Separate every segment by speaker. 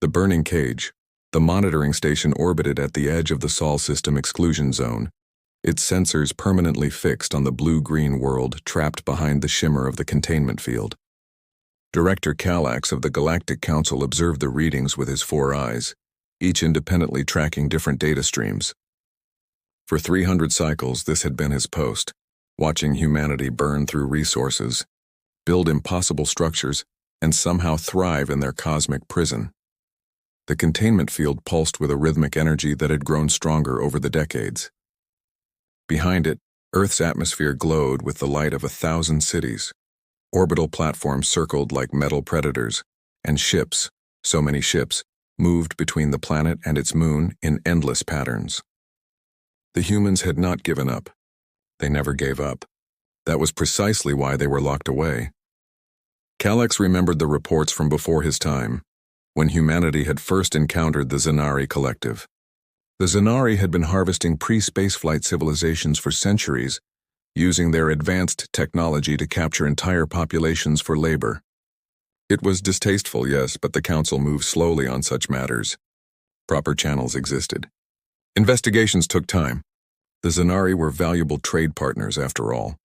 Speaker 1: The burning cage. The monitoring station orbited at the edge of the Sol system exclusion zone, its sensors permanently fixed on the blue-green world trapped behind the shimmer of the containment field. Director Calax of the Galactic Council observed the readings with his 4 eyes, each independently tracking different data streams. For 300 cycles, this had been his post, watching humanity burn through resources, build impossible structures, and somehow thrive in their cosmic prison. The containment field pulsed with a rhythmic energy that had grown stronger over the decades. Behind it, Earth's atmosphere glowed with the light of 1,000 cities. Orbital platforms circled like metal predators, and ships, so many ships, moved between the planet and its moon in endless patterns. The humans had not given up. They never gave up. That was precisely why they were locked away. Calax remembered the reports from before his time, when humanity had first encountered the Zanari collective. The Zanari had been harvesting pre-spaceflight civilizations for centuries, using their advanced technology to capture entire populations for labor. It was distasteful, yes, but the Council moved slowly on such matters. Proper channels existed. Investigations took time. The Zanari were valuable trade partners, after all.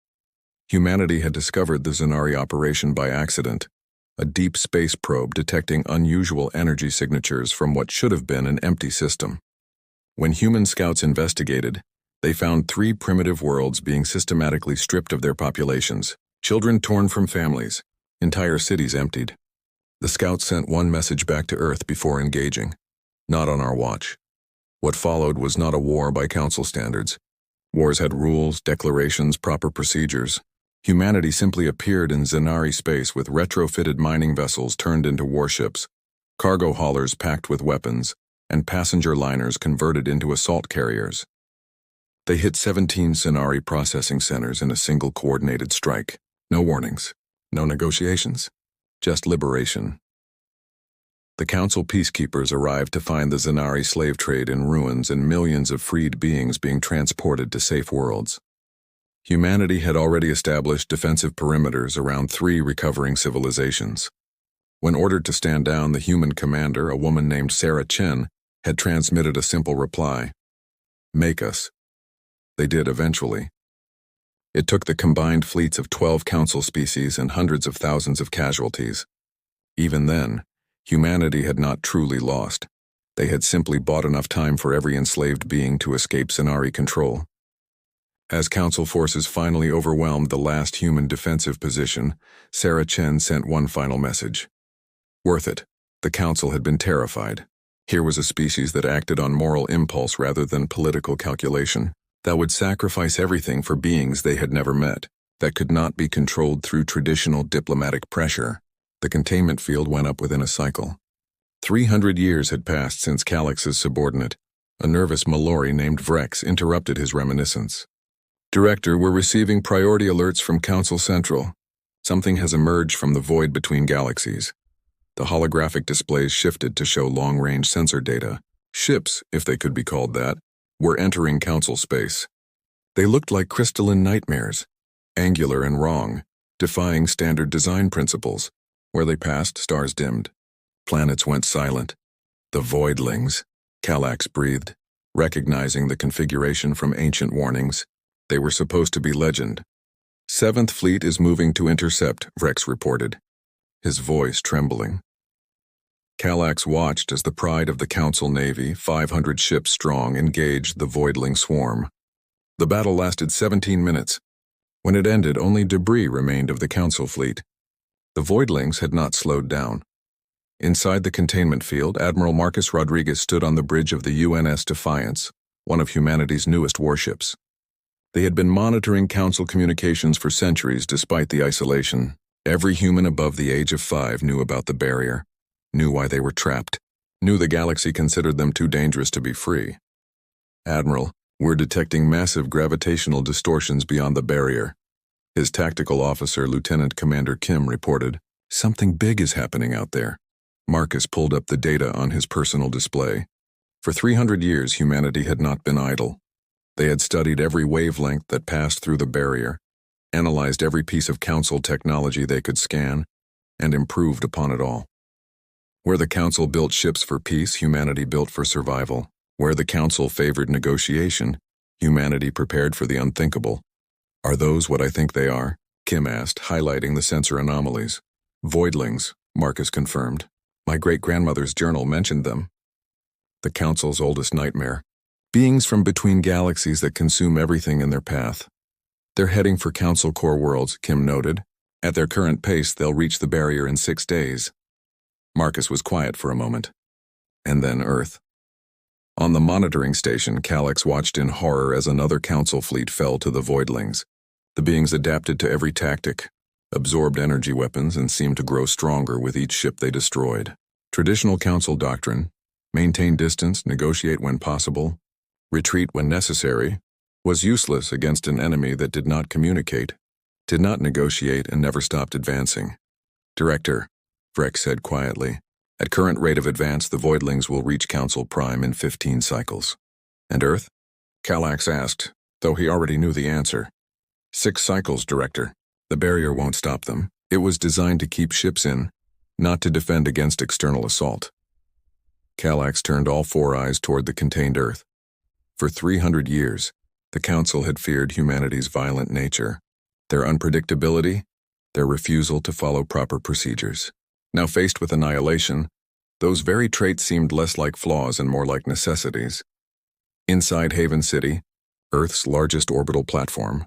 Speaker 1: Humanity had discovered the Zanari operation by accident, a deep space probe detecting unusual energy signatures from what should have been an empty system. When human scouts investigated, they found 3 primitive worlds being systematically stripped of their populations, children torn from families, entire cities emptied. The scouts sent one message back to Earth before engaging: not on our watch. What followed was not a war by Council standards. Wars had rules, declarations, proper procedures. Humanity simply appeared in Zanari space with retrofitted mining vessels turned into warships, cargo haulers packed with weapons, and passenger liners converted into assault carriers. They hit 17 Zanari processing centers in a single coordinated strike. No warnings, no negotiations, just liberation. The Council peacekeepers arrived to find the Zanari slave trade in ruins and millions of freed beings being transported to safe worlds. Humanity had already established defensive perimeters around 3 recovering civilizations. When ordered to stand down, the human commander, a woman named Sarah Chen, had transmitted a simple reply: "Make us." They did eventually. It took the combined fleets of 12 Council species and hundreds of thousands of casualties. Even then, humanity had not truly lost. They had simply bought enough time for every enslaved being to escape Zanari control. As Council forces finally overwhelmed the last human defensive position, Sarah Chen sent one final message: worth it. The Council had been terrified. Here was a species that acted on moral impulse rather than political calculation, that would sacrifice everything for beings they had never met, that could not be controlled through traditional diplomatic pressure. The containment field went up within a cycle. 300 years had passed since Calax's subordinate, a nervous Mallory named Vrex, interrupted his reminiscence. "Director, we're receiving priority alerts from Council Central. Something has emerged from the void between galaxies." The holographic displays shifted to show long-range sensor data. Ships, if they could be called that, were entering Council space. They looked like crystalline nightmares, angular and wrong, defying standard design principles. Where they passed, stars dimmed. Planets went silent. "The voidlings," Calax breathed, recognizing the configuration from ancient warnings. They were supposed to be legend. "7th Fleet is moving to intercept," Vrex reported, his voice trembling. Calax watched as the pride of the Council Navy, 500 ships strong, engaged the voidling swarm. The battle lasted 17 minutes. When it ended, only debris remained of the Council fleet. The voidlings had not slowed down. Inside the containment field, Admiral Marcus Rodriguez stood on the bridge of the UNS Defiance, one of humanity's newest warships. They had been monitoring Council communications for centuries despite the isolation. Every human above the age of 5 knew about the barrier, knew why they were trapped, knew the galaxy considered them too dangerous to be free. "Admiral, we're detecting massive gravitational distortions beyond the barrier," his tactical officer, Lieutenant Commander Kim, reported. "Something big is happening out there." Marcus pulled up the data on his personal display. For 300 years, humanity had not been idle. They had studied every wavelength that passed through the barrier, analyzed every piece of Council technology they could scan, and improved upon it all. Where the Council built ships for peace, humanity built for survival. Where the Council favored negotiation, humanity prepared for the unthinkable. Are those what I think they are? Kim asked, highlighting the sensor anomalies. Voidlings, Marcus confirmed. My great-grandmother's journal mentioned them. The Council's oldest nightmare. Beings from between galaxies that consume everything in their path. They're heading for Council core worlds, Kim noted. At their current pace, they'll reach the barrier in 6 days. Marcus was quiet for a moment. And then Earth. On the monitoring station, Calyx watched in horror as another Council fleet fell to the Voidlings. The beings adapted to every tactic, absorbed energy weapons, and seemed to grow stronger with each ship they destroyed. Traditional Council doctrine, maintain distance, negotiate when possible, retreat when necessary, was useless against an enemy that did not communicate, did not negotiate, and never stopped advancing. Director, Vreck said quietly, at current rate of advance, the Voidlings will reach Council Prime in 15 cycles. And Earth? Calyx asked, though he already knew the answer. 6 cycles, Director. The barrier won't stop them. It was designed to keep ships in, not to defend against external assault. Calyx turned all 4 eyes toward the contained Earth. For 300 years, the Council had feared humanity's violent nature, their unpredictability, their refusal to follow proper procedures. Now faced with annihilation, those very traits seemed less like flaws and more like necessities. Inside Haven City, Earth's largest orbital platform,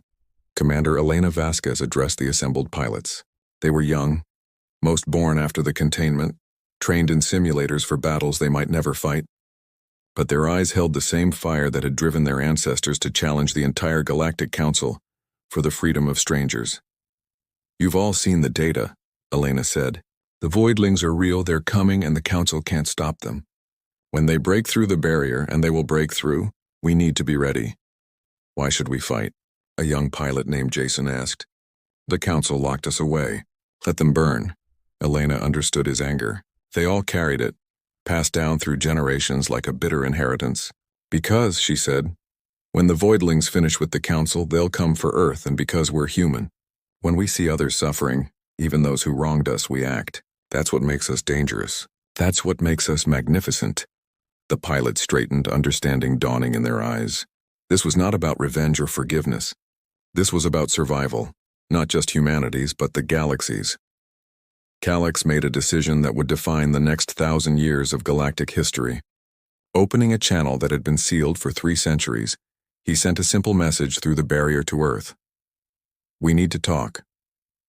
Speaker 1: Commander Elena Vasquez addressed the assembled pilots. They were young, most born after the containment, trained in simulators for battles they might never fight. But their eyes held the same fire that had driven their ancestors to challenge the entire Galactic Council for the freedom of strangers. You've all seen the data, Elena said. The Voidlings are real, they're coming, and the Council can't stop them. When they break through the barrier, and they will break through, we need to be ready. Why should we fight? A young pilot named Jason asked. The Council locked us away. Let them burn. Elena understood his anger. They all carried it, passed down through generations like a bitter inheritance. Because, she said, when the Voidlings finish with the Council, they'll come for Earth, and because we're human. When we see others suffering, even those who wronged us, we act. That's what makes us dangerous. That's what makes us magnificent. The pilot straightened, understanding dawning in their eyes. This was not about revenge or forgiveness. This was about survival, not just humanity's, but the galaxy's. Calyx made a decision that would define the next 1,000 years of galactic history. Opening a channel that had been sealed for 3 centuries, he sent a simple message through the barrier to Earth. We need to talk.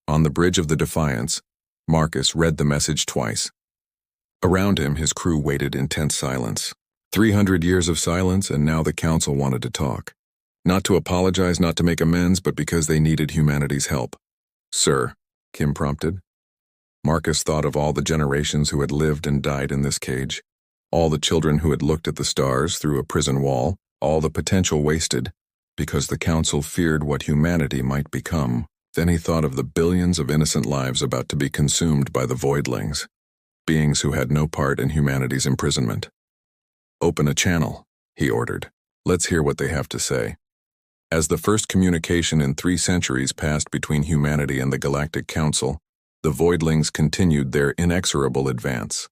Speaker 1: On the bridge of the Defiance, Marcus read the message twice. Around him, his crew waited in tense silence. 300 years of silence, and now the Council wanted to talk. Not to apologize, not to make amends, but because they needed humanity's help. Sir, Kim prompted. Marcus thought of all the generations who had lived and died in this cage, all the children who had looked at the stars through a prison wall, all the potential wasted, because the Council feared what humanity might become. Then he thought of the billions of innocent lives about to be consumed by the Voidlings, beings who had no part in humanity's imprisonment. Open a channel, he ordered. Let's hear what they have to say. As the first communication in 3 centuries passed between humanity and the Galactic Council, the Voidlings continued their inexorable advance.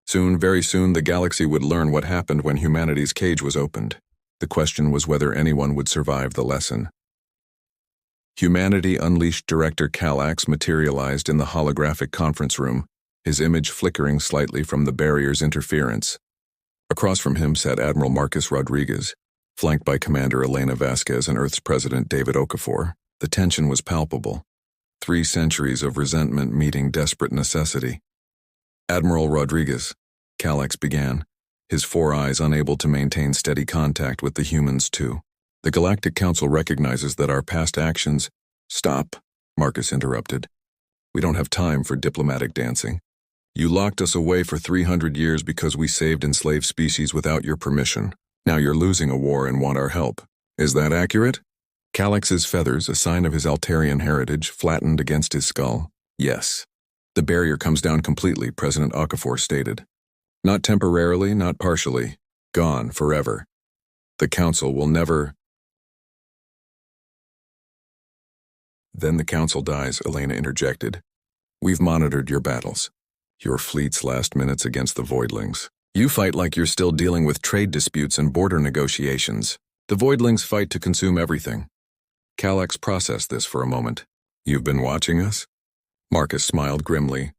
Speaker 1: Soon, very soon, the galaxy would learn what happened when humanity's cage was opened. The question was whether anyone would survive the lesson. Humanity Unleashed Director Calyx materialized in the holographic conference room, his image flickering slightly from the barrier's interference. Across from him sat Admiral Marcus Rodriguez, flanked by Commander Elena Vasquez and Earth's President David Okafor. The tension was palpable. 3 centuries of resentment meeting desperate necessity. Admiral Rodriguez, Calyx began, his 4 eyes unable to maintain steady contact with the humans too. The Galactic Council recognizes that our past actions— Stop, Marcus interrupted. We don't have time for diplomatic dancing. You locked us away for 300 years because we saved enslaved species without your permission. Now you're losing a war and want our help. Is that accurate? Calyx's feathers, a sign of his Altarian heritage, flattened against his skull. Yes. The barrier comes down completely, President Okafor stated. Not temporarily, not partially. Gone forever. The Council will never— Then the Council dies, Elena interjected. We've monitored your battles. Your fleet's last minutes against the Voidlings. You fight like you're still dealing with trade disputes and border negotiations. The Voidlings fight to consume everything. Calax processed this for a moment. You've been watching us? Marcus smiled grimly.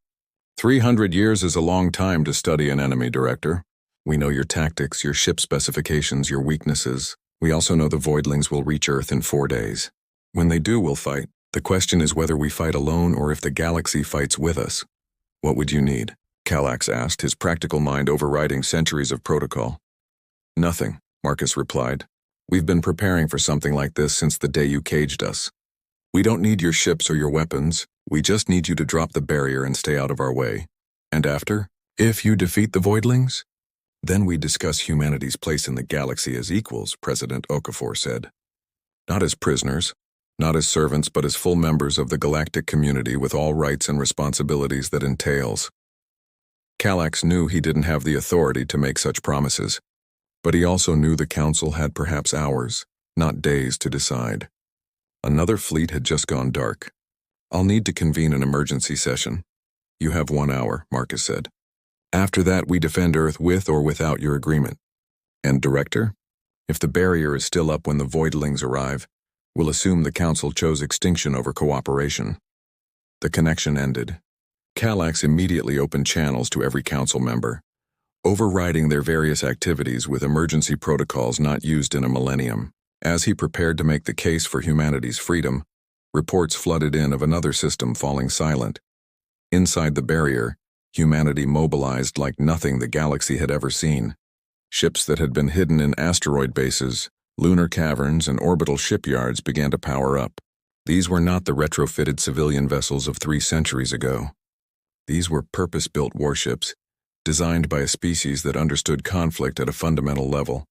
Speaker 1: 300 years is a long time to study an enemy, Director. We know your tactics, your ship specifications, your weaknesses. We also know the Voidlings will reach Earth in 4 days. When they do, we'll fight. The question is whether we fight alone or if the galaxy fights with us. What would you need? Calax asked, his practical mind overriding centuries of protocol. Nothing, Marcus replied. We've been preparing for something like this since the day you caged us. We don't need your ships or your weapons. We just need you to drop the barrier and stay out of our way. And after? If you defeat the Voidlings? Then we discuss humanity's place in the galaxy as equals, President Okafor said. Not as prisoners, not as servants, but as full members of the galactic community with all rights and responsibilities that entails. Calax knew he didn't have the authority to make such promises, but he also knew the Council had perhaps hours, not days, to decide. Another fleet had just gone dark. I'll need to convene an emergency session. You have 1 hour, Marcus said. After that, we defend Earth with or without your agreement. And Director? If the barrier is still up when the Voidlings arrive, we'll assume the Council chose extinction over cooperation. The connection ended. Calax immediately opened channels to every Council member, overriding their various activities with emergency protocols not used in a millennium. As he prepared to make the case for humanity's freedom, reports flooded in of another system falling silent. Inside the barrier, humanity mobilized like nothing the galaxy had ever seen. Ships that had been hidden in asteroid bases, lunar caverns, and orbital shipyards began to power up. These were not the retrofitted civilian vessels of 3 centuries ago. These were purpose-built warships, designed by a species that understood conflict at a fundamental level.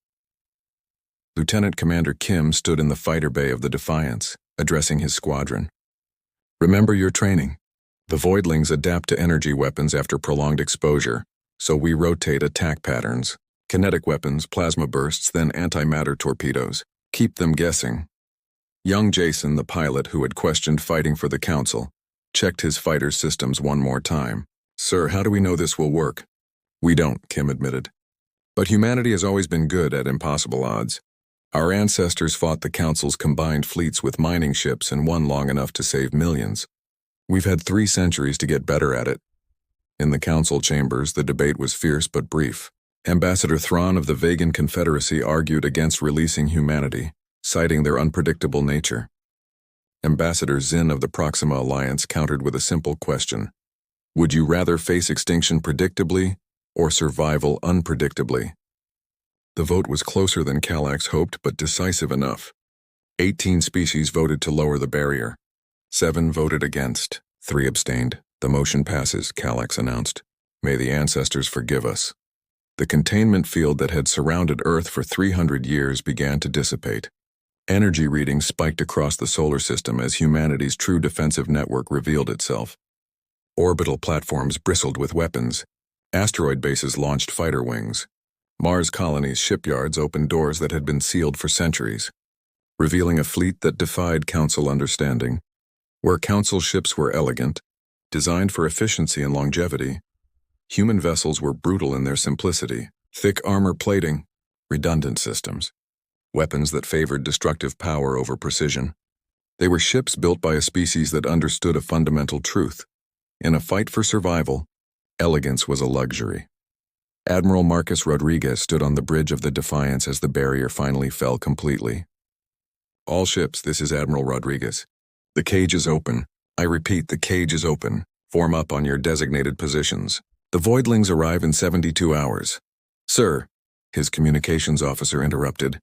Speaker 1: Lieutenant Commander Kim stood in the fighter bay of the Defiance, addressing his squadron. Remember your training. The Voidlings adapt to energy weapons after prolonged exposure, so we rotate attack patterns. Kinetic weapons, plasma bursts, then antimatter torpedoes. Keep them guessing. Young Jason, the pilot who had questioned fighting for the Council, checked his fighter's systems one more time. Sir, how do we know this will work? We don't, Kim admitted. But humanity has always been good at impossible odds. Our ancestors fought the Council's combined fleets with mining ships and won long enough to save millions. We've had 3 centuries to get better at it. In the Council chambers, the debate was fierce but brief. Ambassador Thrawn of the Vegan Confederacy argued against releasing humanity, citing their unpredictable nature. Ambassador Zinn of the Proxima Alliance countered with a simple question. Would you rather face extinction predictably or survival unpredictably? The vote was closer than Calax hoped, but decisive enough. 18 species voted to lower the barrier. 7 voted against. 3 abstained. The motion passes, Calax announced. May the ancestors forgive us. The containment field that had surrounded Earth for 300 years began to dissipate. Energy readings spiked across the solar system as humanity's true defensive network revealed itself. Orbital platforms bristled with weapons. Asteroid bases launched fighter wings. Mars colonies' shipyards opened doors that had been sealed for centuries, revealing a fleet that defied Council understanding. Where Council ships were elegant, designed for efficiency and longevity, human vessels were brutal in their simplicity. Thick armor plating, redundant systems, weapons that favored destructive power over precision. They were ships built by a species that understood a fundamental truth. In a fight for survival, elegance was a luxury. Admiral Marcus Rodriguez stood on the bridge of the Defiance as the barrier finally fell completely. All ships, this is Admiral Rodriguez. The cage is open. I repeat, the cage is open. Form up on your designated positions. The Voidlings arrive in 72 hours. Sir, his communications officer interrupted.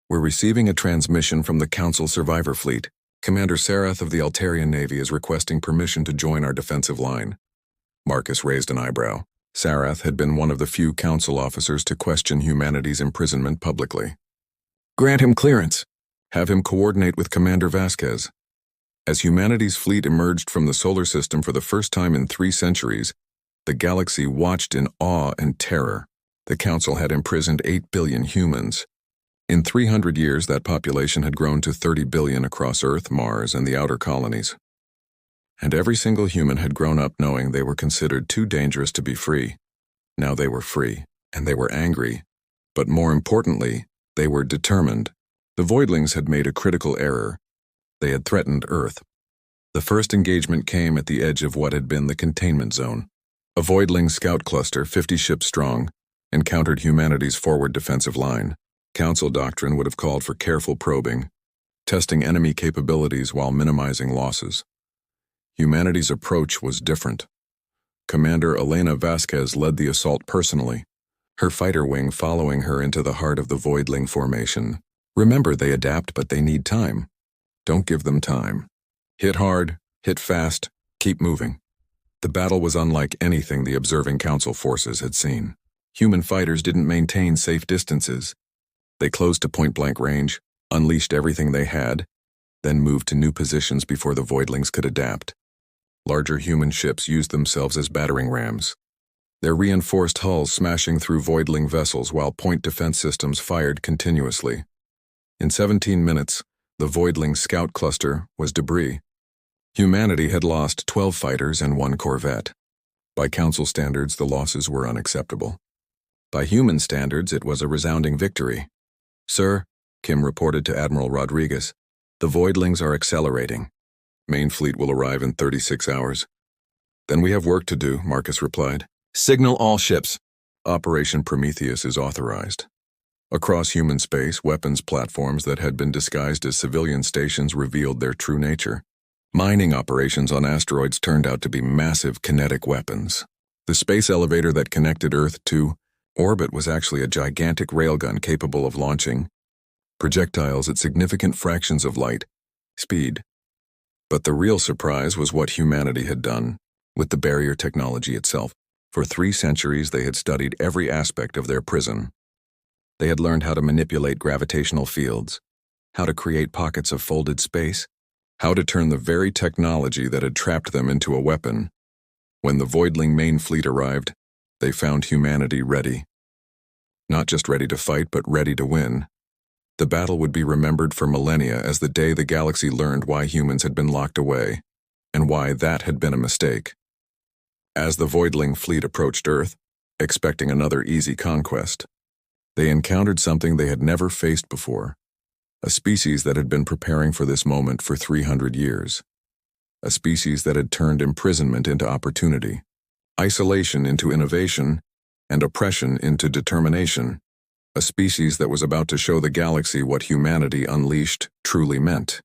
Speaker 1: We're receiving a transmission from the Council Survivor Fleet. Commander Sarath of the Altarian Navy is requesting permission to join our defensive line. Marcus raised an eyebrow. Sarath had been one of the few Council officers to question humanity's imprisonment publicly. Grant him clearance. Have him coordinate with Commander Vasquez. As humanity's fleet emerged from the solar system for the first time in 3 centuries, the galaxy watched in awe and terror. The Council had imprisoned 8 billion humans. In 300 years, that population had grown to 30 billion across Earth, Mars, and the outer colonies. And every single human had grown up knowing they were considered too dangerous to be free. Now they were free, and they were angry. But more importantly, they were determined. The Voidlings had made a critical error. They had threatened Earth. The first engagement came at the edge of what had been the containment zone. A Voidling scout cluster, 50 ships strong, encountered humanity's forward defensive line. Council doctrine would have called for careful probing, testing enemy capabilities while minimizing losses. Humanity's approach was different. Commander Elena Vasquez led the assault personally, her fighter wing following her into the heart of the Voidling formation. Remember, they adapt, but they need time. Don't give them time. Hit hard, hit fast, keep moving. The battle was unlike anything the observing Council forces had seen. Human fighters didn't maintain safe distances. They closed to point-blank range, unleashed everything they had, then moved to new positions before the Voidlings could adapt. Larger human ships used themselves as battering rams, their reinforced hulls smashing through Voidling vessels while point defense systems fired continuously. In 17 minutes, the Voidling scout cluster was debris. Humanity had lost 12 fighters and 1 corvette. By Council standards, the losses were unacceptable. By human standards, it was a resounding victory. "Sir," Kim reported to Admiral Rodriguez, "the Voidlings are accelerating. Main fleet will arrive in 36 hours. "Then we have work to do," Marcus replied. "Signal all ships. Operation Prometheus is authorized." Across human space, weapons platforms that had been disguised as civilian stations revealed their true nature. Mining operations on asteroids turned out to be massive kinetic weapons. The space elevator that connected Earth to orbit was actually a gigantic railgun capable of launching projectiles at significant fractions of light speed. But the real surprise was what humanity had done with the barrier technology itself. For 3 centuries, they had studied every aspect of their prison. They had learned how to manipulate gravitational fields, how to create pockets of folded space, how to turn the very technology that had trapped them into a weapon. When the Voidling main fleet arrived, they found humanity ready. Not just ready to fight, but ready to win. The battle would be remembered for millennia as the day the galaxy learned why humans had been locked away, and why that had been a mistake. As the Voidling fleet approached Earth, expecting another easy conquest, they encountered something they had never faced before, a species that had been preparing for this moment for 300 years, a species that had turned imprisonment into opportunity, isolation into innovation, and oppression into determination, a species that was about to show the galaxy what humanity unleashed truly meant.